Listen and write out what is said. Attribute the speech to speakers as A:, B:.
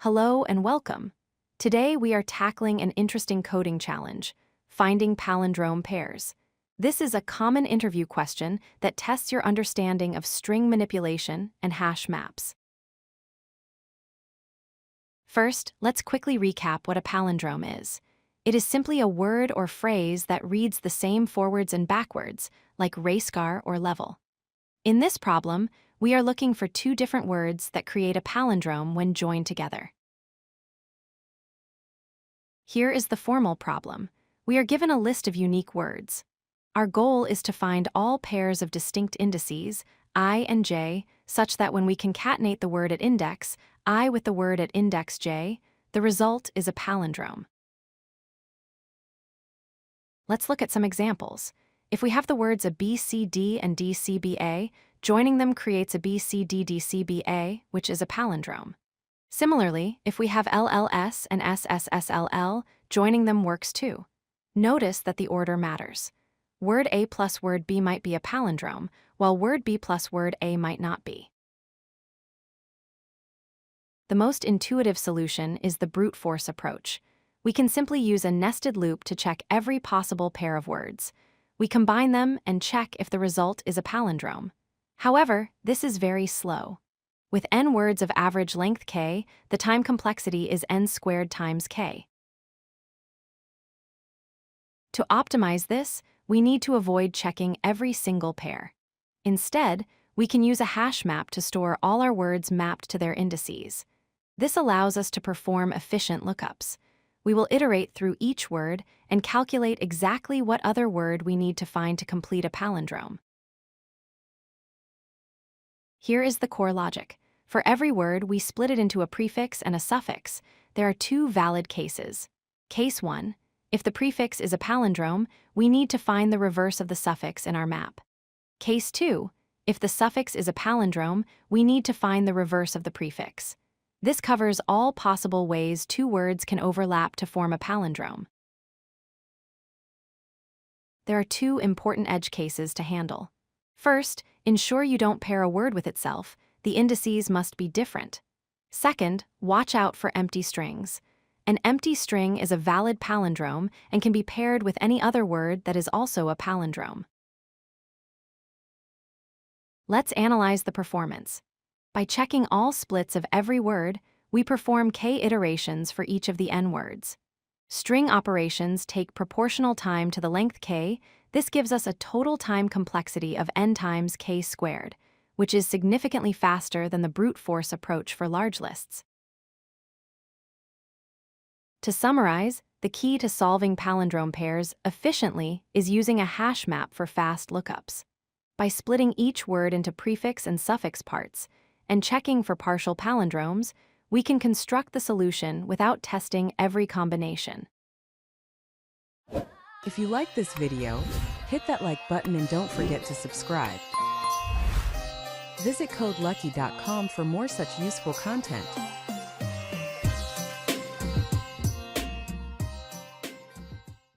A: Hello and welcome. Today we are tackling an interesting coding challenge, finding palindrome pairs. This is a common interview question that tests your understanding of string manipulation and hash maps. First, let's quickly recap what a palindrome is. It is simply a word or phrase that reads the same forwards and backwards, like race car or level. In this problem, we are looking for two different words that create a palindrome when joined together. Here is the formal problem. We are given a list of unique words. Our goal is to find all pairs of distinct indices, I and j, such that when we concatenate the word at index I with the word at index j, the result is a palindrome. Let's look at some examples. If we have the words ABCD and DCBA, joining them creates a BCDDCBA, which is a palindrome. Similarly, if we have LLS and SSSLL, joining them works too. Notice that the order matters. Word A plus word B might be a palindrome, while word B plus word A might not be. The most intuitive solution is the brute force approach. We can simply use a nested loop to check every possible pair of words. We combine them and check if the result is a palindrome. However, this is very slow. With n words of average length k, the time complexity is n squared times k. To optimize this, we need to avoid checking every single pair. Instead, we can use a hash map to store all our words mapped to their indices. This allows us to perform efficient lookups. We will iterate through each word and calculate exactly what other word we need to find to complete a palindrome. Here is the core logic. For every word, we split it into a prefix and a suffix. There are two valid cases. Case 1. If the prefix is a palindrome, we need to find the reverse of the suffix in our map. Case 2. If the suffix is a palindrome, we need to find the reverse of the prefix. This covers all possible ways two words can overlap to form a palindrome. There are two important edge cases to handle. First, ensure you don't pair a word with itself. The indices must be different. Second, watch out for empty strings. An empty string is a valid palindrome and can be paired with any other word that is also a palindrome. Let's analyze the performance. By checking all splits of every word, we perform k iterations for each of the n words. String operations take proportional time to the length k. This gives us a total time complexity of n times k squared, which is significantly faster than the brute force approach for large lists. To summarize, the key to solving palindrome pairs efficiently is using a hash map for fast lookups. By splitting each word into prefix and suffix parts and checking for partial palindromes, we can construct the solution without testing every combination.
B: If you like this video, hit that like button and don't forget to subscribe. Visit codelucky.com for more such useful content.